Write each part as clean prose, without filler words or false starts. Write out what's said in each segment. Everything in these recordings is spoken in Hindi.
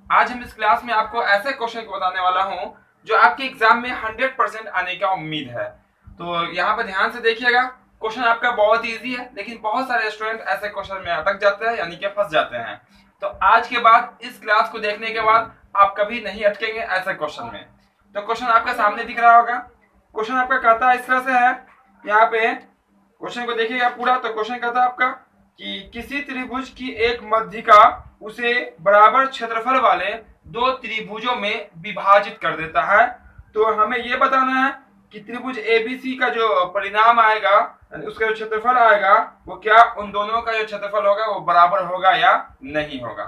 आज हम इस क्लास में आपको ऐसे क्वेश्चन को बताने वाला हूं जो आपके एग्जाम में 100% आने का उम्मीद है। तो यहाँ पर ध्यान से देखिएगा, क्वेश्चन आपका बहुत इजी है, लेकिन बहुत सारे स्टूडेंट ऐसे क्वेश्चन में अटक जाते हैं, यानी कि फंस जाते हैं। तो आज के बाद इस क्लास को देखने के बाद आप कभी नहीं अटकेंगे ऐसे क्वेश्चन में। तो क्वेश्चन आपके सामने दिख रहा होगा। क्वेश्चन आपका कहता है इस तरह से है, यहाँ पे क्वेश्चन को देखिएगा पूरा। तो क्वेश्चन कहता है आपका कि किसी त्रिभुज की एक मध्यिका उसे बराबर क्षेत्रफल वाले दो त्रिभुजों में विभाजित कर देता है। तो हमें यह बताना है कि त्रिभुज एबीसी का जो परिणाम आएगा, उसका जो क्षेत्रफल आएगा, वो क्या उन दोनों का जो क्षेत्रफल होगा वो बराबर होगा या नहीं होगा।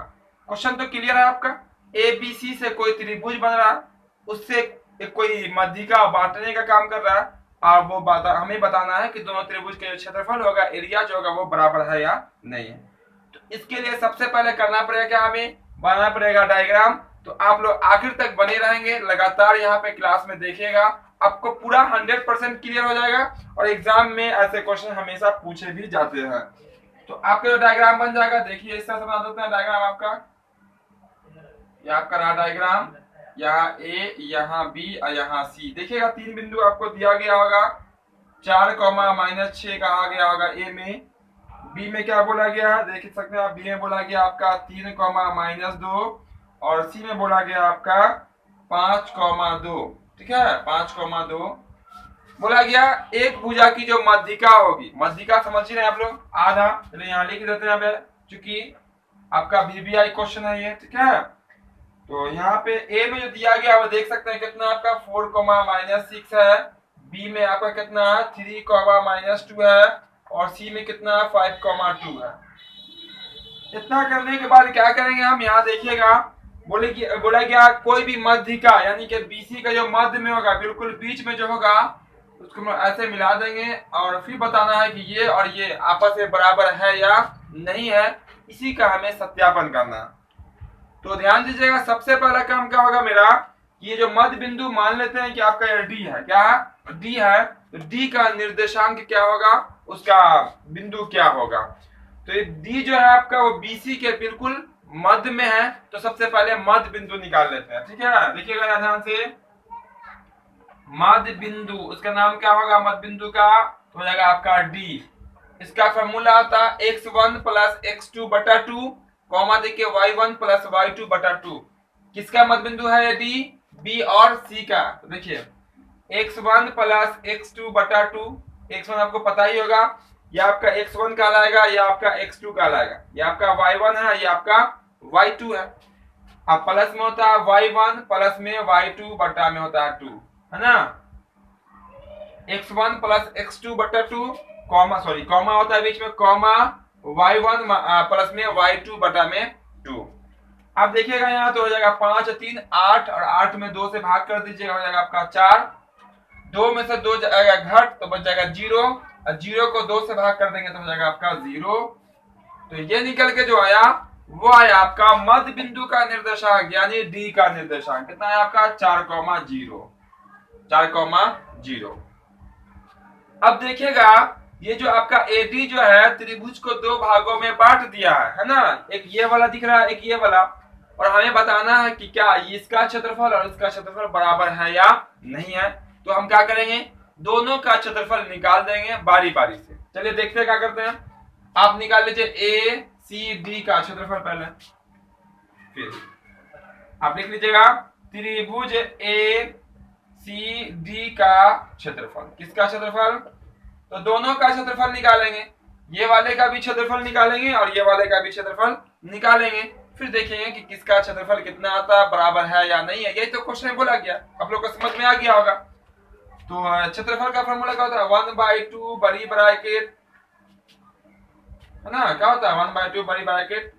क्वेश्चन तो क्लियर है आपका। एबीसी से कोई त्रिभुज बन रहा है, उससे कोई मध्यिका बांटने का काम कर रहा है, और वो हमें बताना है कि दोनों त्रिभुज के जो क्षेत्रफल होगा, एरिया जो होगा, वो बराबर है या नहीं है। तो इसके लिए सबसे पहले करना पड़ेगा क्या, हमें बनाना पड़ेगा डायग्राम। तो आप लोग आखिर तक बने रहेंगे, लगातार यहाँ पे क्लास में देखिएगा, आपको पूरा 100% क्लियर हो जाएगा। और एग्जाम में ऐसे क्वेश्चन हमेशा पूछे भी जाते हैं। तो आपका जो डायग्राम बन जाएगा, देखिए इस तरह से बना देते हैं डायग्राम आपका। यह आपका रहा डायग्राम, यहाँ ए, यहाँ बी और यहाँ सी। देखिएगा तीन बिंदु आपको दिया गया होगा, 4, -6 कहा गया होगा ए में। बी में क्या बोला गया है, देख सकते हैं आप, बी में बोला गया आपका 3, -2, और सी में बोला गया आपका 5, 2। ठीक है, 5, 2 बोला गया। एक भुजा की जो मध्यिका होगी, मध्यिका समझ ही रहे आप लोग, आधा, चलिए यहाँ लिख देते हैं, चूंकि आपका वीवीआई क्वेश्चन है ये। ठीक है, तो यहाँ पे ए में जो दिया गया वो देख सकते हैं कितना आपका 4, -6 है। बी में आपका कितना है 3, -2 है, और सी में कितना है 5, 2 है। इतना करने के बाद क्या करेंगे हम, यहाँ देखिएगा, बोला गया कोई भी मध्यिका, यानी कि बीसी का जो मध्य में होगा, बिल्कुल बीच में जो होगा, उसको हम ऐसे मिला देंगे, और फिर बताना है कि ये और ये आपस में बराबर है या नहीं है। इसी का हमें सत्यापन करना है। तो ध्यान दीजिएगा, सबसे पहला काम क्या होगा मेरा, ये जो मध्य बिंदु मान लेते हैं कि आपका डी है, क्या है, डी है। तो डी का निर्देशांक क्या होगा, उसका बिंदु क्या होगा। तो ये डी जो है आपका, वो बीसी के बिल्कुल मध्य में है। तो सबसे पहले मध्य बिंदु निकाल लेते हैं। ठीक है, देखिएगा ध्यान से, मध्य बिंदु, उसका नाम क्या होगा मध्य बिंदु का, तो हो जाएगा आपका डी। इसका फॉर्मूला आता है x1 + x2/2, कॉमा देखिए y1 + y2/2। किसका मध्य बिंदु है ये डी, बी और सी का। तो देखिए x1 + x2/2, x1 आपको पता ही होगा, ये आपका x1 कहलाएगा, ये आपका x2 कहलाएगा, ये आपका y1 है, ये आपका y2 है। अब प्लस में होता है y1, प्लस में y2 बटा में होता है 2, है ना। x1 + x2/2, कॉमा होता है बीच में, कॉमा y1 प्लस में y2 बटा में 2। अब देखिएगा यहाँ तो हो जाएगा 5, 3, 8, और 8 में 2 से भाग कर दीजिएगा, हो जाएगा आपका 4। 2 में से 2 जाएगा घट, तो बच जाएगा 0, और 0 को 2 से भाग कर देंगे तो हो जाएगा आपका 0। तो ये निकल के जो आया वो आया आपका मध्य बिंदु का निर्देशांक, यानी डी का निर्देशांक कितना है आपका 4,0, 4,0। अब देखिएगा, ये जो आपका एडी जो है, त्रिभुज को दो भागों में बांट दिया है ना। एक ये वाला दिख रहा है, एक ये वाला, और हमें बताना है कि क्या इसका क्षेत्रफल और इसका क्षेत्रफल बराबर है या नहीं है। तो हम क्या करेंगे, दोनों का क्षेत्रफल निकाल देंगे बारी बारी से। चलिए देखते हैं क्या करते हैं। आप निकाल लीजिए ए सी डी का क्षेत्रफल पहले, फिर आप लिख लीजिएगा त्रिभुज ए सी डी का क्षेत्रफल। किसका क्षेत्रफल, तो दोनों का क्षेत्रफल निकालेंगे, ये वाले का भी क्षेत्रफल निकालेंगे और ये वाले का भी क्षेत्रफल निकालेंगे। फिर देखेंगे कि किसका क्षेत्रफल कितना आता है, बराबर है या नहीं है। यही तो क्वेश्चन में बोला गया, आप लोग को समझ में आ गया होगा। तो क्षेत्रफल का फॉर्मूला क्या होता है, 1/2 बड़ी ब्रैकेट, है ना, क्या होता है 1/2 बड़ी ब्रैकेट,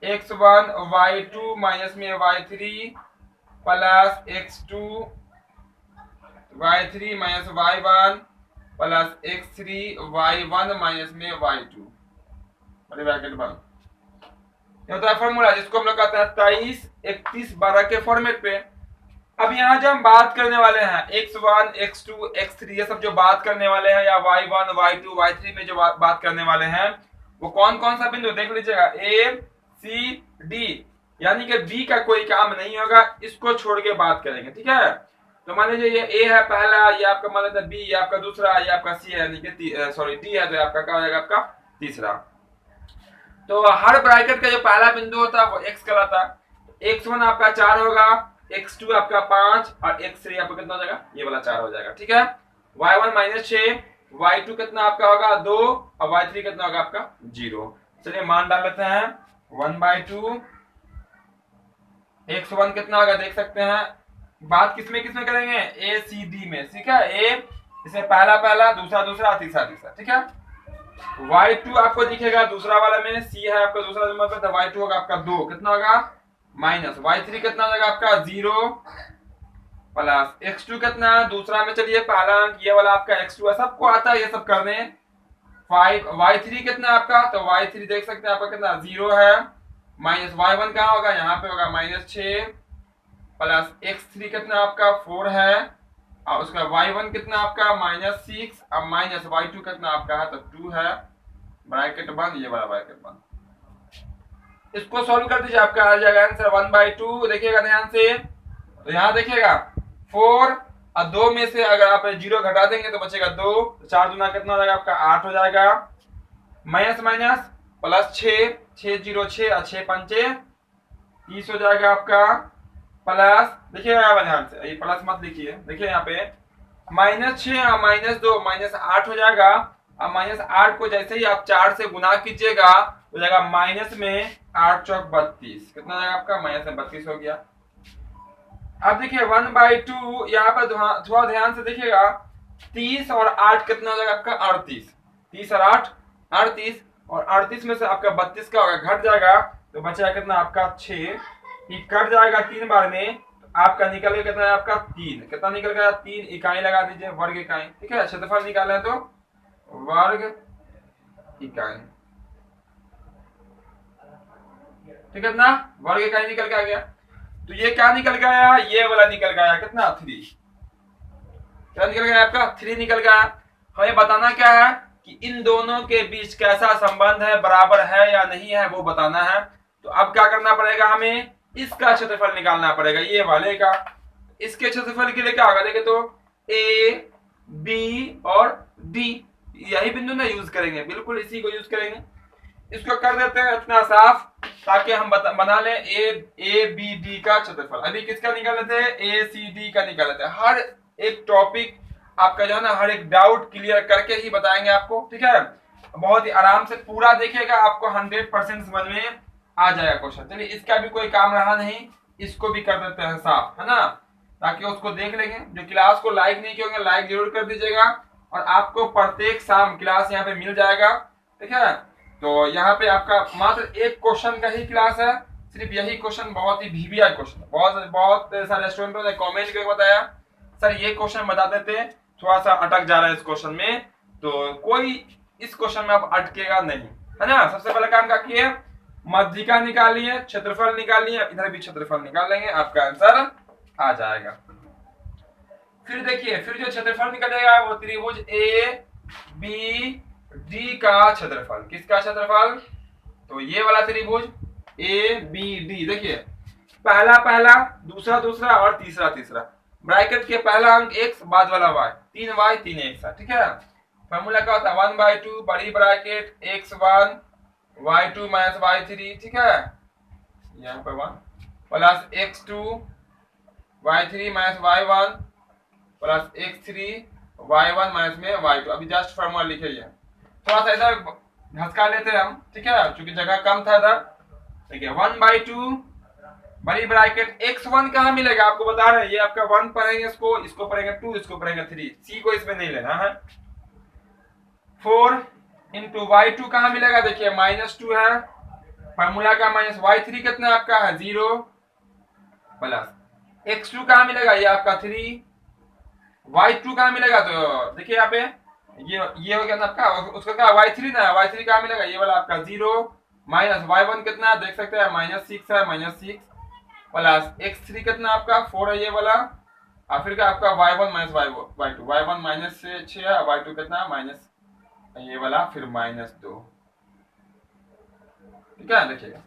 x1 y2 माइनस में y3 plus x2 y3 minus y1 plus x3 y1 minus में y2 बड़ी ब्रैकेट बंद। ये होता है फॉर्मूला, जिसको हम लोग कहते हैं 23, 31, 12 के फॉर्मेट पे। अब यहाँ जो हम बात करने वाले हैं x1, x2, x3, ये सब जो बात करने वाले हैं, या y1, y2, y3 में जो बात करने वाले हैं, वो कौन कौन सा बिंदु देख लीजिएगा, ए सी डी। यानी कि बी का कोई काम नहीं होगा, इसको छोड़ के बात करेंगे, ठीक है। तो मान लीजिए ये ए है पहला, ये आपका मान लेते हैं बी, ये आपका दूसरा, ये आपका सी है, यानी कि सॉरी डी है, तो आपका क्या हो जाएगा, आपका तीसरा। तो हर ब्रैकेट का जो पहला बिंदु होता है वो एक्स कहलाता है। x1 आपका 4 होगा, x2 आपका 5 और x3 आपका कितना हो जाएगा, ये वाला 4 हो जाएगा, ठीक है। y1 -6, y2 कितना आपका होगा 2 और y3 कितना होगा आपका 0। चलिए मान डाल लेते हैं, 1/2 x1 कितना होगा देख सकते हैं। बात किसमें किसमें करेंगे, ए सी डी में, ठीक है। ए इसमें पहला पहला, दूसरा दूसरा, तीसरा तीसरा, ठीक है। y2 आपको दिखेगा दूसरा वाला में, c है आपका दूसरा नंबर पे, तो y2 होगा आपका 2, कितना होगा माइनस, y3 कितना हो जाएगा आपका 0 प्लस x2 कितना दूसरा में, चलिए पहला अंक ये वाला आपका x2 है, सबको आता है ये सब करने। 5 y3 कितना आपका, तो y3 देख सकते हैं आपका कितना 0 है, माइनस y1 कहाँ होगा, यहाँ पे होगा -6 प्लस x3 कितना आपका 4 है, और उसका y1 कितना आपका -6 और माइनस y2 कितना आपका है, तो 2 है, ब्रैकेट बंद, ये वाला ब्रैकेट बंद। इसको सॉल्व कर दीजिए, आपका आ जाएगा आंसर 1/2। देखिएगा ध्यान से, तो यहाँ देखिएगा 4 और 2 में से अगर आप 0 घटा देंगे तो बचेगा 2, 4 दूना कितना हो जाएगा आपका 8 हो जाएगा, माइनस माइनस प्लस 6, 6 0 6 और 6 पंचे 30 हो जाएगा आपका, प्लस देखिएगा ध्यान से, ये प्लस मत लिखिए, देखिए यहाँ पे -6 और -2 -8 हो जाएगा, और -8 को जैसे ही आप 4 से गुना कीजिएगा हो जाएगा माइनस में 8 चौक 32, कितना हो जाएगा आपका माइनस में 32 हो गया। अब देखिए 1/2 यहाँ पर थोड़ा ध्यान से देखिएगा, 30 और 8 कितना हो जाएगा आपका 38, 30 और 8 38, और 38 में से आपका 32 का होगा घट जाएगा, तो बचेगा कितना आपका 6, कट जाएगा 3 बार में, तो आपका निकल गया कितना है आपका 3, कितना निकल गया 3 इकाई लगा दीजिए, वर्ग इकाई, ठीक है। क्षेत्रफल निकालना है तो वर्ग इकाई, ठीक है ना, वर्ग इकाई निकल के आ गया। तो ये क्या निकल गया, ये वाला निकल गया कितना 3, क्या निकल गया आपका 3 निकल गया। हमें बताना क्या है कि इन दोनों के बीच कैसा संबंध है, बराबर है या नहीं है, वो बताना है। तो अब क्या करना पड़ेगा, हमें इसका क्षेत्रफल निकालना पड़ेगा, ये वाले का। इसके क्षेत्रफल के लिए क्या होगा, देखिए तो ए बी और डी, यही बिंदु ना यूज करेंगे, बिल्कुल इसी को यूज करेंगे। इसको कर देते हैं इतना साफ, ताकि हम बना लें ए बी डी का क्षेत्रफल। अभी किसका निकाल लेते हैं, ए सी डी का निकाल लेते हैं। हर एक टॉपिक आपका जो है ना, हर एक डाउट क्लियर करके ही बताएंगे आपको, ठीक है। बहुत ही आराम से पूरा देखिएगा, आपको 100% समझ में आ जाएगा क्वेश्चन। चलिए इसका भी कोई काम रहा नहीं, इसको भी कर देते हैं साफ, है ना, ताकि उसको देख लेंगे। जो क्लास को लाइक नहीं किए लाइक जरूर कर दीजिएगा, और आपको प्रत्येक शाम क्लास यहाँ पे मिल जाएगा, ठीक है। तो यहाँ पे आपका मात्र एक क्वेश्चन का ही क्लास है, सिर्फ यही क्वेश्चन, बहुत ही वीवीआई क्वेश्चन। बहुत सारे स्टूडेंटों ने कमेंट करके बताया सर ये क्वेश्चन बता देते, थोड़ा सा अटक जा रहा है इस क्वेश्चन में, तो कोई इस क्वेश्चन में आप अटकेगा नहीं, है ना। सबसे पहले काम क्या किए, मध्यिका निकालिए, क्षेत्रफल निकालिए, इधर भी क्षेत्रफल निकाल लेंगे, आपका आंसर आ जाएगा। फिर देखिए, फिर जो क्षेत्रफल निकलेगा वो त्रिभुज ए बी डी का क्षेत्रफल, किसका क्षेत्रफल, तो ये वाला त्रिभुज ए बी डी। देखिए पहला पहला, दूसरा दूसरा और तीसरा तीसरा, ब्रैकेट के पहला अंक x, बाद वाला y, 3y 3x है, ठीक है। फॉर्मूला क्या होता है 1/2 बड़ी bracket x1 y2 minus y3, ठीक है, यहाँ पर 1 plus x2 y3 minus y1 plus x3 y1 minus में y2। अभी जस्ट फॉर्मूला लिखे हैं, थोड़ा सा इधर घसका लेते हैं हम, ठीक है, क्योंकि जगह कम था इधर। देखिए 1/2 बड़ी ब्रैकेट x1 कहाँ मिलेगा, आपको बता रहे हैं, ये आपका 1 पढ़ेंगे, इसको पढ़ेंगे 2, इसको पढ़ेंगे 3, c को इसमें नहीं लेना है। 4 इंटू y2 कहाँ मिलेगा, देखिए -2 है, फॉर्मूला का माइनस y3 कितना आपका है 0, प्लस x2 कहाँ मिलेगा, ये आपका 3, y2 कहाँ मिलेगा, तो देखिए यहाँ पे ये हो गया ना आपका, उसका क्या y3 ना, y3 कहाँ मिलेगा, ये वाला आपका 0, माइनस y1 कितना देख सकते हैं -6 है, -6 प्लस x3 कितना आपका 4 है, ये वाला, और फिर क्या आपका y1 माइनस y2, y1 -6 है, y2 कितना माइनस ये वाला, फिर -2, ठीक है। देखिएगा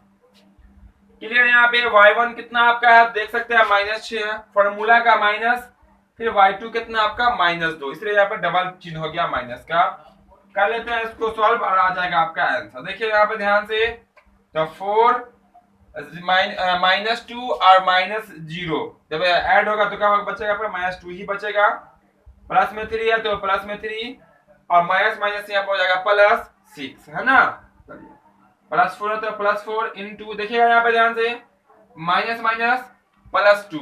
क्लियर। यहाँ पे y1 कितना आपका है देख सकते हैं -6 है, फॉर्मूला का माइनस, फिर y2 कितना आपका -2, इसलिए यहाँ पे डबल चिन्ह हो गया माइनस का। कर लेते हैं इसको सॉल्व और आ जाएगा आपका आंसर। देखिए यहाँ पे ध्यान से, तो 4 -2 और -0 जब ऐड होगा तो क्या होगा, बचेगा आपका -2 ही बचेगा। प्लस में 3 है तो प्लस में 3 और माइनस माइनस यहाँ पे हो जाएगा +6 है ना। +4 है तो +4 इंटू, देखिएगा यहाँ पे ध्यान से, माइनस माइनस +2,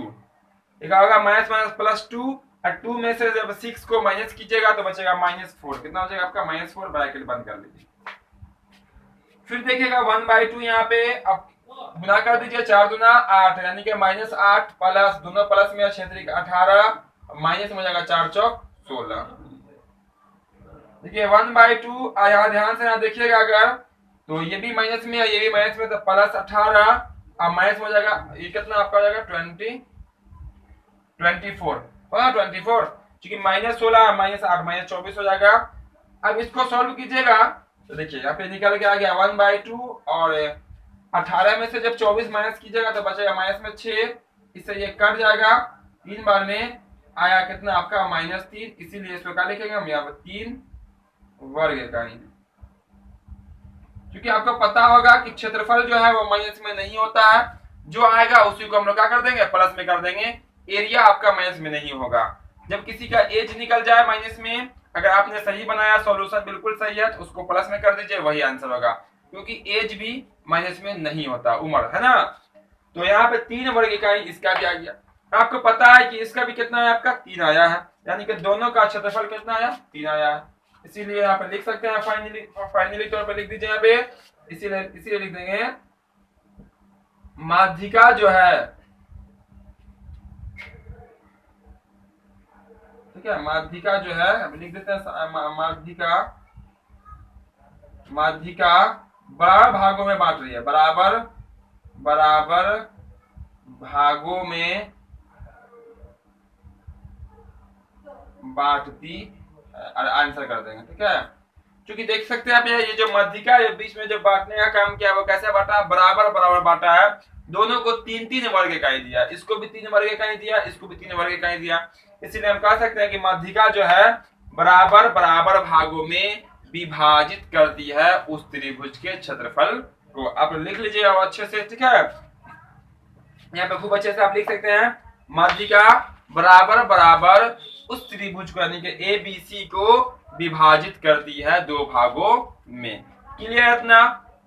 क्या होगा -+2 और 2 में से जब 6 को माइनस कीजिएगा तो बचेगा -4, कितना बचेगा आपका -4, ब्रैकेट बंद कर लीजिए। फिर देखिएगा 1/2 यहाँ पे अब गुना कर दीजिए, 4 दूना 8 यानी कि -8 प्लस दोनों प्लस में 6 18 माइनस में हो जाएगा 4 चौक 16। देखिए 1/2 यहाँ ध्यान से यहाँ देखिएगा, अगर तो ये भी माइनस में है ये भी माइनस में, तो +18 और माइनस में हो जाएगा, ये कितना आपका हो जाएगा 24 क्योंकि -16 -8 -24 हो जाएगा। अब इसको सॉल्व कीजिएगा तो देखिए यहाँ पे निकल के आ गया 1/2 और 18 में से जब 24 माइनस कीजिएगा तो बचेगा माइनस में 6, इससे ये कट जाएगा, 3 बार में आया कितना आपका -3, इसीलिए इसको क्या लिखेंगे हम यहाँ पर 3 वर्ग इकाई। क्योंकि आपको पता होगा कि क्षेत्रफल जो है वो माइनस में नहीं होता है, जो आएगा उसी को हम लोग क्या कर देंगे प्लस में कर देंगे, एरिया आपका माइनस में नहीं होगा। जब किसी का एज निकल जाए माइनस में, अगर आपने सही बनाया सॉल्यूशन बिल्कुल सही है तो उसको प्लस में कर दीजिए, वही आंसर होगा, क्योंकि एज भी माइनस में नहीं होता, उम्र है ना। तो यहाँ पे 3 वर्ग इकाई इसका भी आ गया। आपको पता है कि इसका भी कितना है आपका 3 आया है, यानी कि दोनों का क्षेत्रफल कितना आया 3 आया है, इसीलिए यहाँ पे लिख सकते हैं फाइनली तौर पे लिख दीजिए यहाँ पे, इसीलिए लिख देंगे माध्यिका जो है, ठीक है, माध्यिका जो है अब लिख देते हैं, माध्यिका बराबर भागों में बांट रही है, बराबर भागों में बांटती, और आंसर कर देंगे, ठीक है। क्योंकि देख सकते हैं आप ये जो माध्यिका है बीच में जो बांटने का काम किया वो कैसे बांटा, बराबर बांटा है, दोनों को 3 वर्ग इकाई दिया, इसको भी 3 वर्ग इकाई दिया, इसको भी 3 वर्ग इकाई दिया, इसीलिए हम कह सकते हैं कि माध्यिका जो है बराबर भागों में विभाजित करती है उस त्रिभुज के क्षेत्रफल को। आप लिख लीजिए अच्छे से, ठीक है, यहाँ पे खूब अच्छे से आप लिख सकते हैं, माध्यिका बराबर उस त्रिभुज को यानी कि ABC को विभाजित करती है 2 भागों में। क्लियर इतना?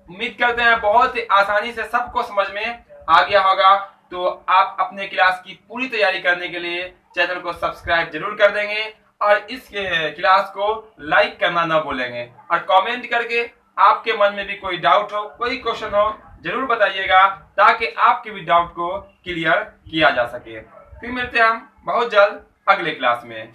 उम्मीद करते हैं बहुत ही आसानी से सबको समझ में आ गया होगा। तो आप अपने क्लास की पूरी तैयारी करने के लिए चैनल को सब्सक्राइब जरूर कर देंगे और इस क्लास को लाइक करना ना भूलेंगे, और कमेंट करके आपके मन में भी कोई डाउट हो, कोई क्वेश्चन हो, जरूर बताइएगा ताकि आपके भी डाउट को क्लियर किया जा सके। फिर मिलते हैं हम बहुत जल्द अगले क्लास में।